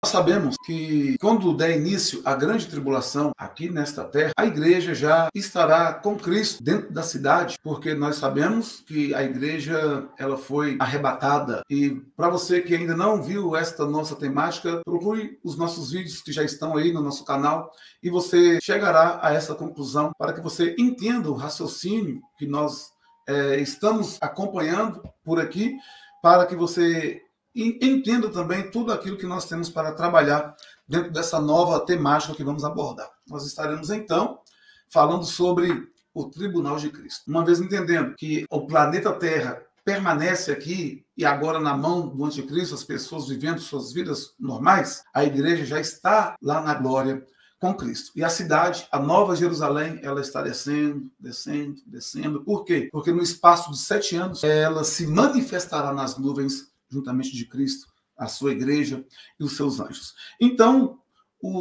sabemos que quando der início à grande tribulação aqui nesta terra, a igreja já estará com Cristo dentro da cidade, porque nós sabemos que a igreja ela foi arrebatada. E para você que ainda não viu esta nossa temática, procure os nossos vídeos que já estão aí no nosso canal e você chegará a essa conclusão para que você entenda o raciocínio que nós estamos acompanhando por aqui, para que você entenda também tudo aquilo que nós temos para trabalhar dentro dessa nova temática que vamos abordar. Nós estaremos, então, falando sobre o Tribunal de Cristo. Uma vez entendendo que o planeta Terra permanece aqui e agora na mão do anticristo, as pessoas vivendo suas vidas normais, a igreja já está lá na glória com Cristo. E a cidade, a Nova Jerusalém, ela está descendo, descendo, descendo. Por quê? Porque no espaço de 7 anos, ela se manifestará nas nuvens juntamente de Cristo, a sua igreja e os seus anjos. Então,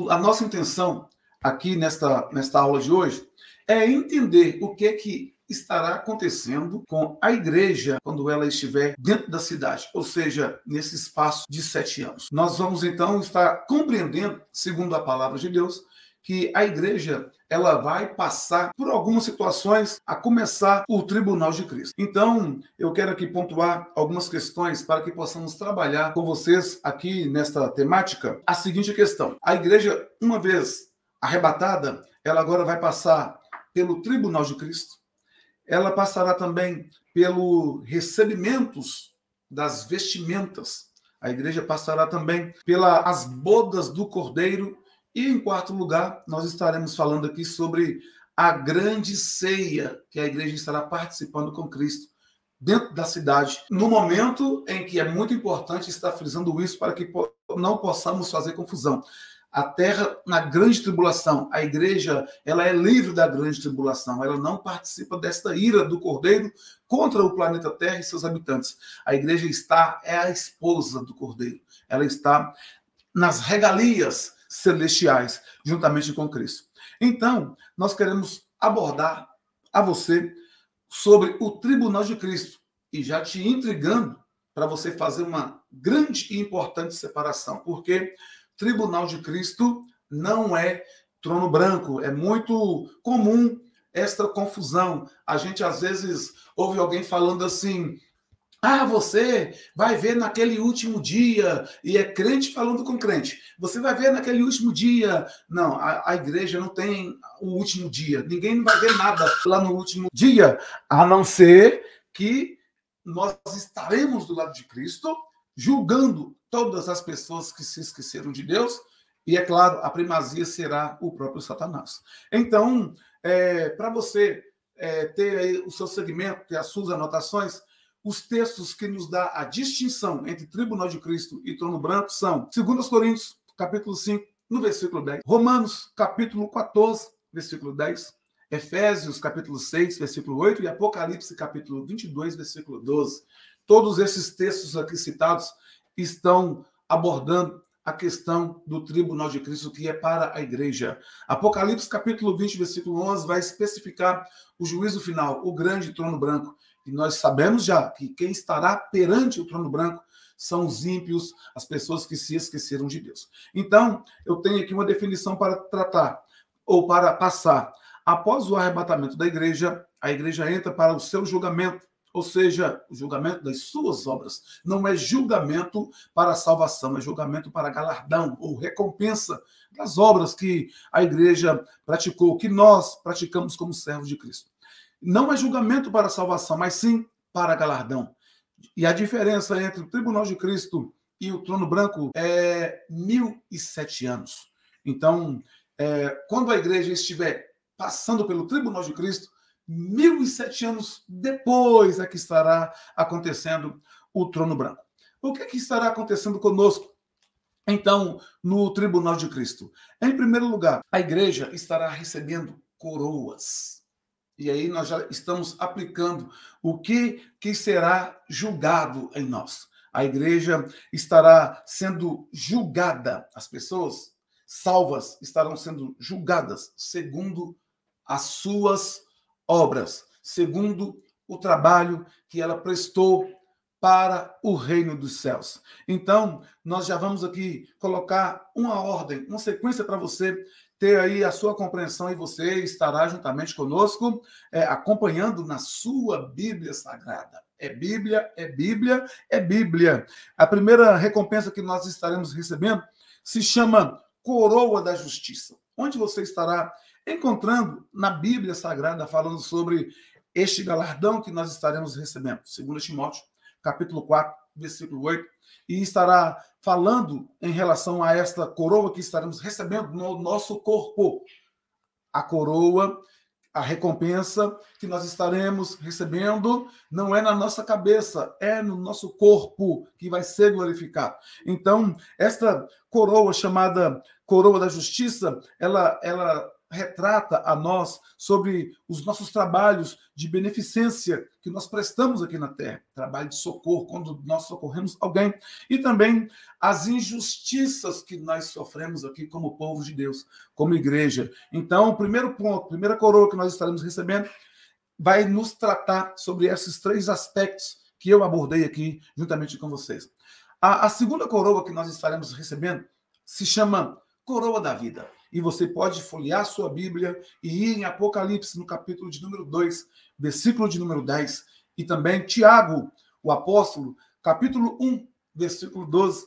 a nossa intenção aqui nesta aula de hoje é entender o que estará acontecendo com a igreja quando ela estiver dentro da cidade, ou seja, nesse espaço de 7 anos. Nós vamos então estar compreendendo, segundo a palavra de Deus, que a igreja ela vai passar por algumas situações, a começar o Tribunal de Cristo. Então, eu quero aqui pontuar algumas questões para que possamos trabalhar com vocês aqui nesta temática. A seguinte questão: a igreja, uma vez arrebatada, ela agora vai passar pelo Tribunal de Cristo. Ela passará também pelo recebimentos das vestimentas. A igreja passará também pelas bodas do Cordeiro. E, em quarto lugar, nós estaremos falando aqui sobre a grande ceia que a igreja estará participando com Cristo dentro da cidade, no momento em que é muito importante estar frisando isso para que não possamos fazer confusão. A terra, na grande tribulação, a igreja ela é livre da grande tribulação, ela não participa desta ira do Cordeiro contra o planeta Terra e seus habitantes. A igreja é a esposa do Cordeiro, ela está nas regalias celestiais, juntamente com Cristo. Então, nós queremos abordar a você sobre o Tribunal de Cristo, e já te intrigando para você fazer uma grande e importante separação, porque Tribunal de Cristo não é trono branco. É muito comum esta confusão. A gente, às vezes, ouve alguém falando assim: você vai ver naquele último dia, e é crente falando com crente. Você vai ver naquele último dia. Não, a igreja não tem o último dia. Ninguém vai ver nada lá no último dia, a não ser que nós estaremos do lado de Cristo, julgando todas as pessoas que se esqueceram de Deus, e, é claro, a primazia será o próprio Satanás. Então, para você ter aí o seu segmento, ter as suas anotações, os textos que nos dá a distinção entre Tribunal de Cristo e Trono Branco são 2 Coríntios, capítulo 5, no versículo 10, Romanos, capítulo 14, versículo 10, Efésios, capítulo 6, versículo 8, e Apocalipse, capítulo 22, versículo 12. Todos esses textos aqui citados estão abordando a questão do Tribunal de Cristo, que é para a igreja. Apocalipse, capítulo 20, versículo 11, vai especificar o juízo final, o grande trono branco. E nós sabemos já que quem estará perante o trono branco são os ímpios, as pessoas que se esqueceram de Deus. Então, eu tenho aqui uma definição para tratar, ou para passar. Após o arrebatamento da igreja, a igreja entra para o seu julgamento, ou seja, o julgamento das suas obras. Não é julgamento para a salvação, é julgamento para galardão ou recompensa das obras que a igreja praticou, que nós praticamos como servos de Cristo. Não é julgamento para a salvação, mas sim para galardão. E a diferença entre o Tribunal de Cristo e o Trono Branco é 1007 anos. Então, quando a igreja estiver passando pelo Tribunal de Cristo, 1007 anos depois é que estará acontecendo o Trono Branco. O que estará acontecendo conosco, então, no Tribunal de Cristo? Em primeiro lugar, a igreja estará recebendo coroas. E aí nós já estamos aplicando o que será julgado em nós. A igreja estará sendo julgada, as pessoas salvas estarão sendo julgadas segundo as suas obras, segundo o trabalho que ela prestou para o reino dos céus. Então, nós já vamos aqui colocar uma ordem, uma sequência para você ter aí a sua compreensão e você estará juntamente conosco, acompanhando na sua Bíblia Sagrada. É Bíblia, é Bíblia, é Bíblia. A primeira recompensa que nós estaremos recebendo se chama Coroa da Justiça, onde você estará encontrando na Bíblia Sagrada falando sobre este galardão que nós estaremos recebendo. 2 Timóteo, capítulo 4, versículo 8, e estará falando em relação a esta coroa que estaremos recebendo no nosso corpo. A coroa, a recompensa que nós estaremos recebendo não é na nossa cabeça, é no nosso corpo que vai ser glorificado. Então, esta coroa chamada Coroa da Justiça, ela retrata a nós sobre os nossos trabalhos de beneficência que nós prestamos aqui na Terra, trabalho de socorro, quando nós socorremos alguém, e também as injustiças que nós sofremos aqui como povo de Deus, como igreja. Então, o primeiro ponto, a primeira coroa que nós estaremos recebendo, vai nos tratar sobre esses três aspectos que eu abordei aqui juntamente com vocês. A segunda coroa que nós estaremos recebendo se chama Coroa da Vida. E você pode folhear sua Bíblia e ir em Apocalipse, no capítulo de número 2, versículo de número 10, e também Tiago, o apóstolo, capítulo 1, versículo 12,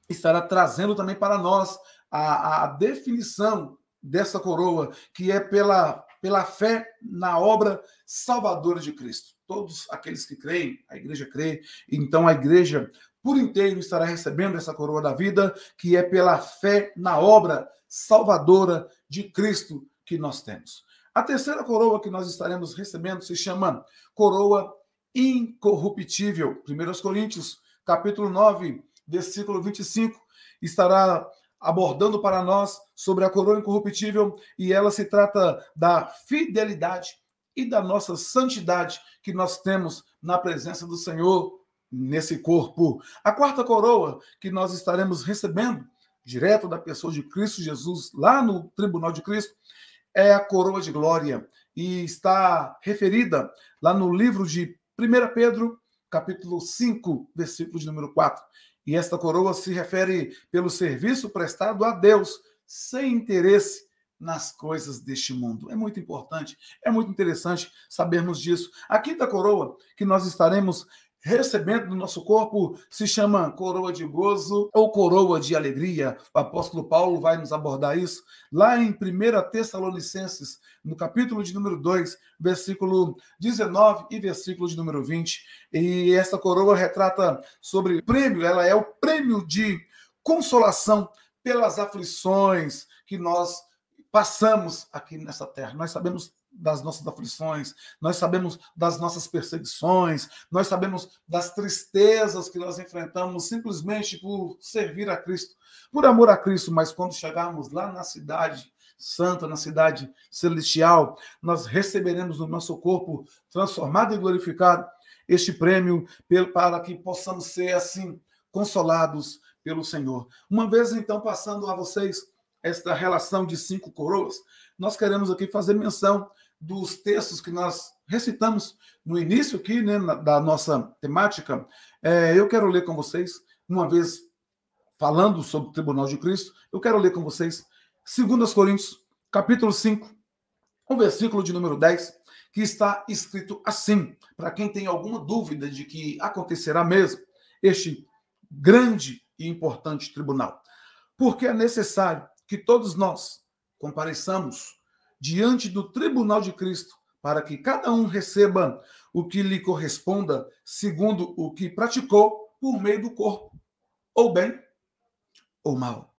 estará trazendo também para nós a definição dessa coroa, que é pela fé na obra salvadora de Cristo. Todos aqueles que creem, a igreja crê, então a igreja por inteiro estará recebendo essa coroa da vida, que é pela fé na obra salvadora de Cristo que nós temos. A terceira coroa que nós estaremos recebendo se chama coroa incorruptível. 1 Coríntios, capítulo 9, versículo 25, estará abordando para nós sobre a coroa incorruptível, e ela se trata da fidelidade e da nossa santidade que nós temos na presença do Senhor nesse corpo. A quarta coroa que nós estaremos recebendo, direto da pessoa de Cristo Jesus, lá no tribunal de Cristo, é a coroa de glória, e está referida lá no livro de 1 Pedro, capítulo 5, versículo de número 4. E esta coroa se refere pelo serviço prestado a Deus, sem interesse nas coisas deste mundo. É muito importante, é muito interessante sabermos disso. A quinta coroa que nós estaremos recebendo no nosso corpo se chama coroa de gozo ou coroa de alegria. O apóstolo Paulo vai nos abordar isso lá em 1 Tessalonicenses, no capítulo de número 2, versículo 19 e versículo de número 20. E essa coroa retrata sobre o prêmio, ela é o prêmio de consolação pelas aflições que nós passamos aqui nessa terra. Nós sabemos das nossas aflições, nós sabemos das nossas perseguições, nós sabemos das tristezas que nós enfrentamos simplesmente por servir a Cristo, por amor a Cristo, mas quando chegarmos lá na cidade santa, na cidade celestial, nós receberemos no nosso corpo transformado e glorificado este prêmio para que possamos ser assim consolados pelo Senhor. Uma vez então passando a vocês esta relação de 5 coroas, nós queremos aqui fazer menção dos textos que nós recitamos no início aqui, né, da nossa temática. Eu quero ler com vocês, uma vez falando sobre o tribunal de Cristo, eu quero ler com vocês 2 Coríntios, capítulo 5, o versículo de número 10, que está escrito assim, para quem tem alguma dúvida de que acontecerá mesmo este grande e importante tribunal. Porque é necessário que todos nós compareçamos diante do tribunal de Cristo, para que cada um receba o que lhe corresponda, segundo o que praticou por meio do corpo, ou bem ou mal.